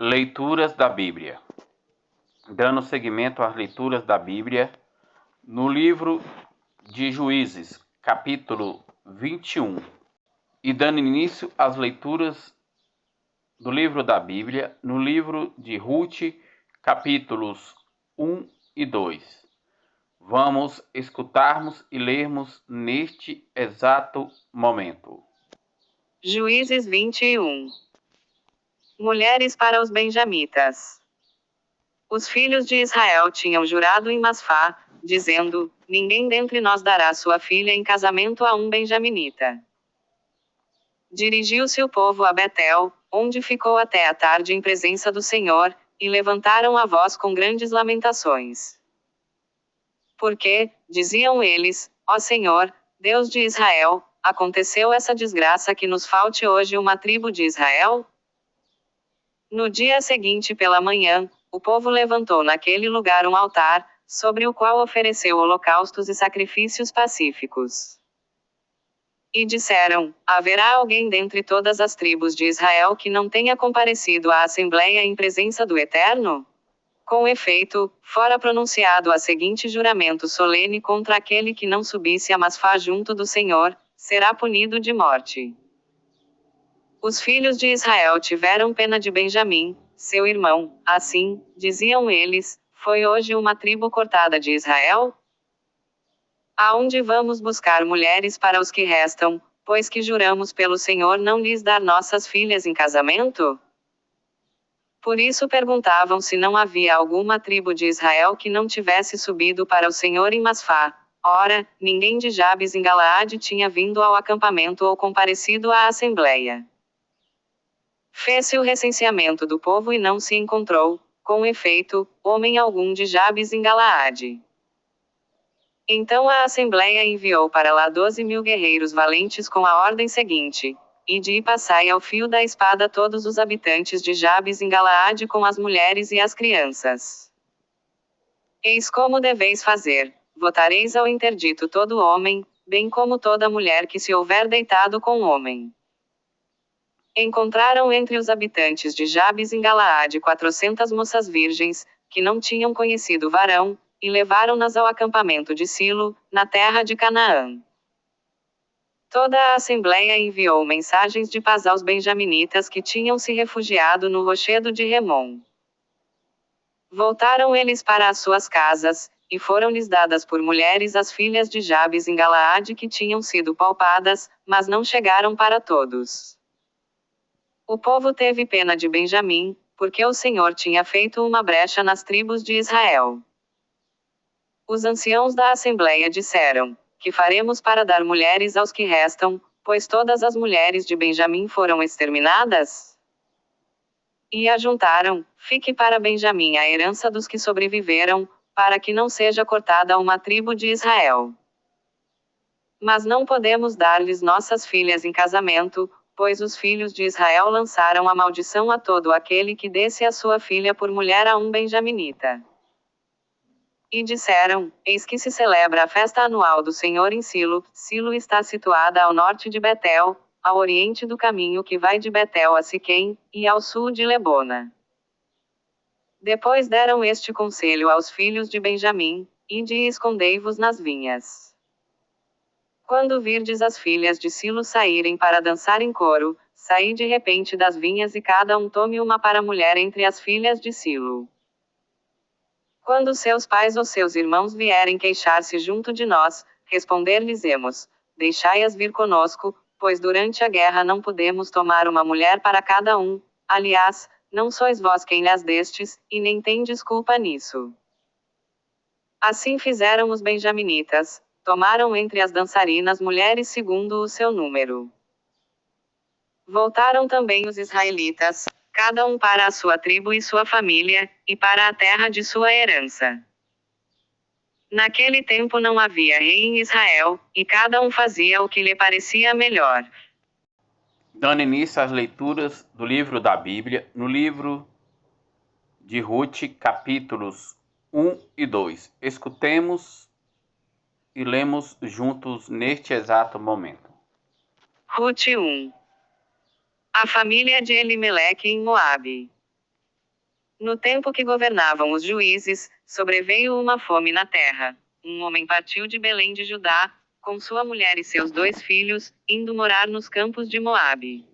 Leituras da Bíblia. Dando seguimento às leituras da Bíblia, no livro de Juízes, capítulo 21, e dando início às leituras do livro da Bíblia, no livro de Ruth, capítulos 1 e 2. Vamos escutarmos e lermos neste exato momento. Juízes 21. Mulheres para os benjamitas. Os filhos de Israel tinham jurado em Masfá, dizendo: ninguém dentre nós dará sua filha em casamento a um benjaminita. Dirigiu-se o povo a Betel, onde ficou até a tarde em presença do Senhor, e levantaram a voz com grandes lamentações. Porque, diziam eles, ó Senhor, Deus de Israel, aconteceu essa desgraça que nos falte hoje uma tribo de Israel? No dia seguinte pela manhã, o povo levantou naquele lugar um altar, sobre o qual ofereceu holocaustos e sacrifícios pacíficos. E disseram: haverá alguém dentre todas as tribos de Israel que não tenha comparecido à assembleia em presença do Eterno? Com efeito, fora pronunciado a seguinte juramento solene contra aquele que não subisse a Masfá junto do Senhor, será punido de morte. Os filhos de Israel tiveram pena de Benjamim, seu irmão, assim, diziam eles, foi hoje uma tribo cortada de Israel? Aonde vamos buscar mulheres para os que restam, pois que juramos pelo Senhor não lhes dar nossas filhas em casamento? Por isso perguntavam se não havia alguma tribo de Israel que não tivesse subido para o Senhor em Masfá. Ora, ninguém de Jabes em Galaade tinha vindo ao acampamento ou comparecido à assembleia. Fez-se o recenseamento do povo e não se encontrou, com efeito, homem algum de Jabes em Galaade. Então a assembleia enviou para lá 12.000 guerreiros valentes com a ordem seguinte: ide e passai ao fio da espada todos os habitantes de Jabes em Galaade com as mulheres e as crianças. Eis como deveis fazer: votareis ao interdito todo homem, bem como toda mulher que se houver deitado com homem. Encontraram entre os habitantes de Jabes em Galaade 400 moças virgens, que não tinham conhecido varão, e levaram-nas ao acampamento de Silo, na terra de Canaã. Toda a assembleia enviou mensagens de paz aos benjaminitas que tinham se refugiado no rochedo de Remom. Voltaram eles para as suas casas, e foram-lhes dadas por mulheres as filhas de Jabes em Galaade que tinham sido poupadas, mas não chegaram para todos. O povo teve pena de Benjamim, porque o Senhor tinha feito uma brecha nas tribos de Israel. Os anciãos da assembleia disseram: que faremos para dar mulheres aos que restam, pois todas as mulheres de Benjamim foram exterminadas? E ajuntaram: fique para Benjamim a herança dos que sobreviveram, para que não seja cortada uma tribo de Israel. Mas não podemos dar-lhes nossas filhas em casamento, pois os filhos de Israel lançaram a maldição a todo aquele que desse a sua filha por mulher a um benjaminita. E disseram: eis que se celebra a festa anual do Senhor em Silo. Silo está situada ao norte de Betel, ao oriente do caminho que vai de Betel a Siquém, e ao sul de Lebona. Depois deram este conselho aos filhos de Benjamim: ide e escondei-vos nas vinhas. Quando virdes as filhas de Silo saírem para dançar em coro, saí de repente das vinhas e cada um tome uma para mulher entre as filhas de Silo. Quando seus pais ou seus irmãos vierem queixar-se junto de nós, responder-lhes-emos: deixai-as vir conosco, pois durante a guerra não podemos tomar uma mulher para cada um, aliás, não sois vós quem lhas destes, e nem tendes culpa nisso. Assim fizeram os benjaminitas, tomaram entre as dançarinas mulheres segundo o seu número. Voltaram também os israelitas, cada um para a sua tribo e sua família, e para a terra de sua herança. Naquele tempo não havia rei em Israel, e cada um fazia o que lhe parecia melhor. Dando início às leituras do livro da Bíblia, no livro de Ruth, capítulos 1 e 2. Escutemos e lemos juntos neste exato momento. Ruth 1. A família de Elimeleque em Moabe. No tempo que governavam os juízes, sobreveio uma fome na terra. Um homem partiu de Belém de Judá, com sua mulher e seus 2 filhos, indo morar nos campos de Moabe.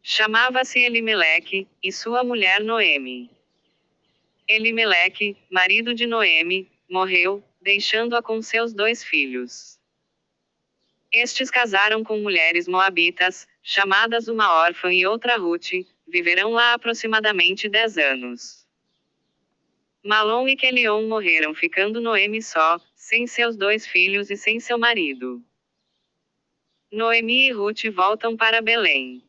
Chamava-se Elimeleque, e sua mulher Noemi. Elimeleque, marido de Noemi, morreu, deixando-a com seus 2 filhos. Estes casaram com mulheres moabitas, chamadas uma órfã e outra Rute, viverão lá aproximadamente 10 anos. Malom e Quelion morreram, ficando Noemi só, sem seus 2 filhos e sem seu marido. Noemi e Rute voltam para Belém.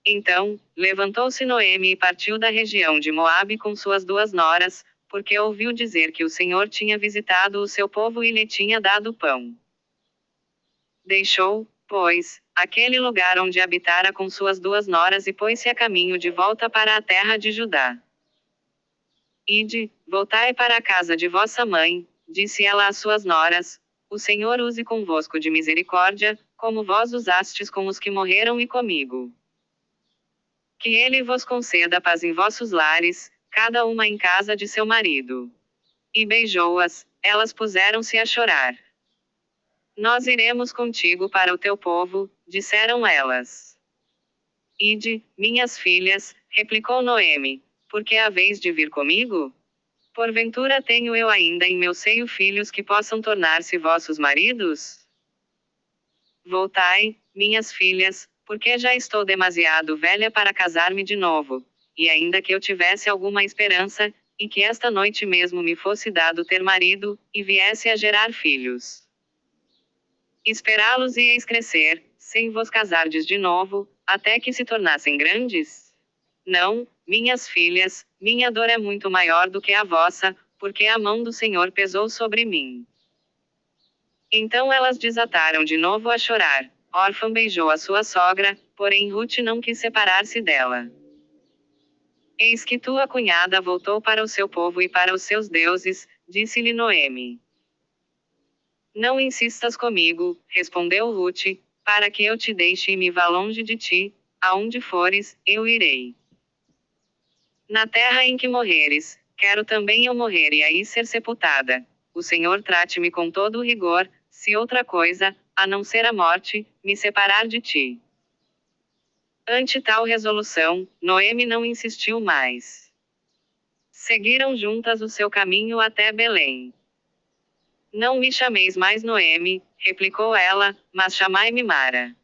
Então, levantou-se Noemi e partiu da região de Moabe com suas 2 noras, porque ouviu dizer que o Senhor tinha visitado o seu povo e lhe tinha dado pão. Deixou, pois, aquele lugar onde habitara com suas 2 noras e pôs-se a caminho de volta para a terra de Judá. Ide, voltai para a casa de vossa mãe, disse ela às suas noras, o Senhor use convosco de misericórdia, como vós usastes com os que morreram e comigo. Que ele vos conceda paz em vossos lares, cada uma em casa de seu marido. E beijou-as, elas puseram-se a chorar. Nós iremos contigo para o teu povo, disseram elas. Ide, minhas filhas, replicou Noemi, porque haveis de vir comigo? Porventura tenho eu ainda em meu seio filhos que possam tornar-se vossos maridos? Voltai, minhas filhas, porque já estou demasiado velha para casar-me de novo, e ainda que eu tivesse alguma esperança, e que esta noite mesmo me fosse dado ter marido, e viesse a gerar filhos. Esperá-los ieis crescer, sem vos casardes de novo, até que se tornassem grandes? Não, minhas filhas, minha dor é muito maior do que a vossa, porque a mão do Senhor pesou sobre mim. Então elas desataram de novo a chorar. Órfã beijou a sua sogra, porém Rute não quis separar-se dela. Eis que tua cunhada voltou para o seu povo e para os seus deuses, disse-lhe Noemi. Não insistas comigo, respondeu Rute, para que eu te deixe e me vá longe de ti, aonde fores, eu irei. Na terra em que morreres, quero também eu morrer e aí ser sepultada. O Senhor trate-me com todo o rigor, se outra coisa, a não ser a morte, me separar de ti. Ante tal resolução, Noemi não insistiu mais. Seguiram juntas o seu caminho até Belém. Não me chameis mais Noemi, replicou ela, mas chamai-me Mara.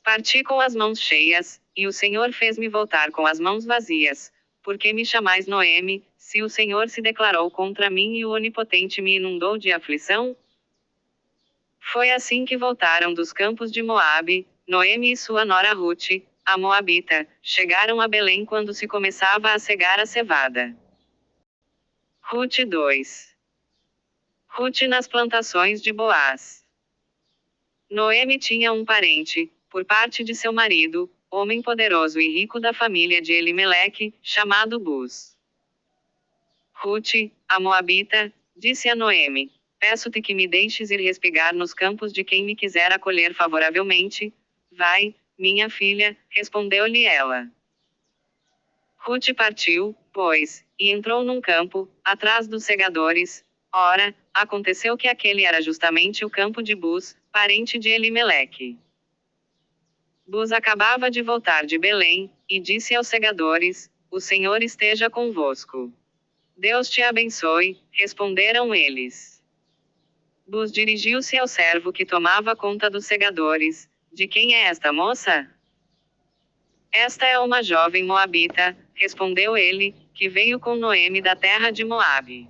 Parti com as mãos cheias, e o Senhor fez-me voltar com as mãos vazias. Por que me chamais Noemi, se o Senhor se declarou contra mim e o Onipotente me inundou de aflição? Foi assim que voltaram dos campos de Moabe, Noemi e sua nora Rute, a Moabita, chegaram a Belém quando se começava a cegar a cevada. Rute 2. Rute nas plantações de Boaz. Noemi tinha um parente, por parte de seu marido, homem poderoso e rico da família de Elimeleque, chamado Buz. Rute, a Moabita, disse a Noemi, peço-te que me deixes ir respigar nos campos de quem me quiser acolher favoravelmente. Vai, minha filha, respondeu-lhe ela. Rute partiu, pois, e entrou num campo, atrás dos segadores. Ora, aconteceu que aquele era justamente o campo de Buz, parente de Elimeleque. Buz acabava de voltar de Belém, e disse aos segadores, o Senhor esteja convosco. Deus te abençoe, responderam eles. Buz dirigiu-se ao servo que tomava conta dos segadores, de quem é esta moça? Esta é uma jovem moabita, respondeu ele, que veio com Noemi da terra de Moabe.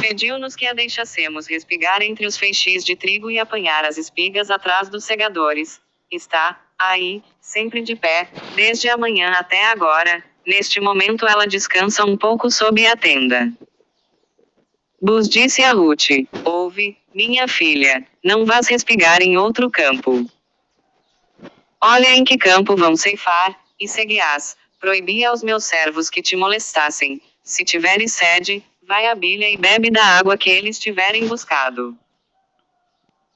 Pediu-nos que a deixássemos respigar entre os feixes de trigo e apanhar as espigas atrás dos segadores. Está, aí, sempre de pé, desde a manhã até agora, neste momento ela descansa um pouco sob a tenda. Buz disse a Rute, ouve, minha filha, não vás respigar em outro campo. Olha em que campo vão ceifar, e seguirás, proibi aos meus servos que te molestassem, se tiveres sede, vai à bilha e bebe da água que eles tiverem buscado.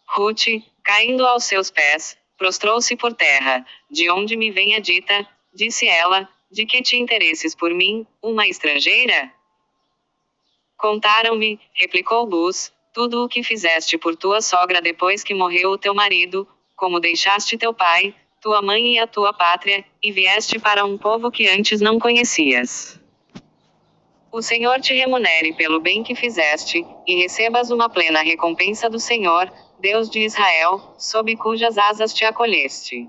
Rute, caindo aos seus pés, prostrou-se por terra, de onde me vem a dita, disse ela, de que te interesses por mim, uma estrangeira? Contaram-me, replicou Buz, tudo o que fizeste por tua sogra depois que morreu o teu marido, como deixaste teu pai, tua mãe e a tua pátria, e vieste para um povo que antes não conhecias. O Senhor te remunere pelo bem que fizeste, e recebas uma plena recompensa do Senhor, Deus de Israel, sob cujas asas te acolheste.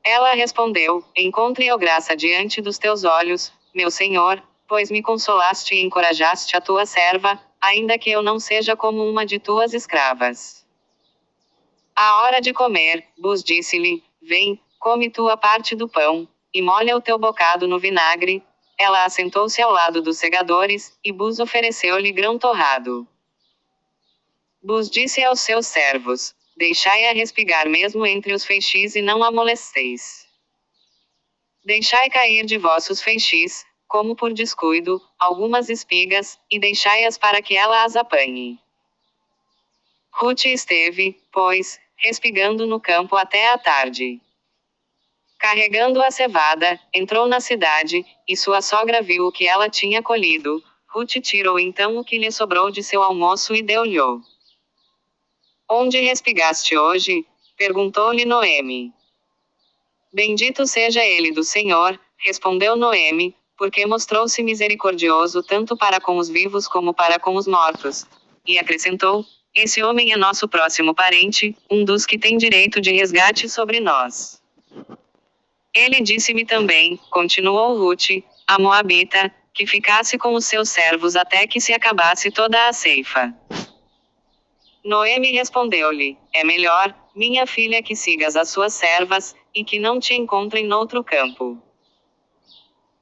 Ela respondeu: Encontre eu graça diante dos teus olhos, meu Senhor, pois me consolaste e encorajaste a tua serva, ainda que eu não seja como uma de tuas escravas. À hora de comer, Buz disse-lhe: Vem, come tua parte do pão, e molha o teu bocado no vinagre. Ela assentou-se ao lado dos segadores, e Buz ofereceu-lhe grão torrado. Buz disse aos seus servos: Deixai-a respigar mesmo entre os feixes e não a molesteis. Deixai cair de vossos feixes, como por descuido, algumas espigas, e deixai-as para que ela as apanhe. Ruth esteve, pois, respigando no campo até a tarde. Carregando a cevada, entrou na cidade, e sua sogra viu o que ela tinha colhido. Ruth tirou então o que lhe sobrou de seu almoço e deu-lhe. Onde respigaste hoje? Perguntou-lhe Noemi. Bendito seja ele do Senhor, respondeu Noemi, porque mostrou-se misericordioso tanto para com os vivos como para com os mortos. E acrescentou: Esse homem é nosso próximo parente, um dos que tem direito de resgate sobre nós. Ele disse-me também, continuou Ruth, a Moabita, que ficasse com os seus servos até que se acabasse toda a ceifa. Noemi respondeu-lhe: É melhor, minha filha, que sigas as suas servas, e que não te encontrem noutro campo.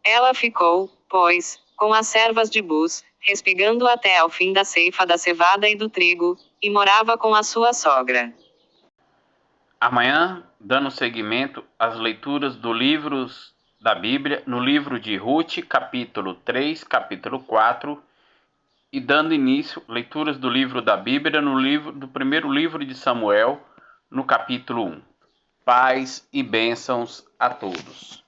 Ela ficou, pois, com as servas de Buz, respigando até ao fim da ceifa da cevada e do trigo, e morava com a sua sogra. Amanhã, dando seguimento às leituras do livros da Bíblia, no livro de Ruth, capítulo 3, capítulo 4, e dando início, leituras do livro da Bíblia, do primeiro livro de Samuel, no capítulo 1. Paz e bênçãos a todos.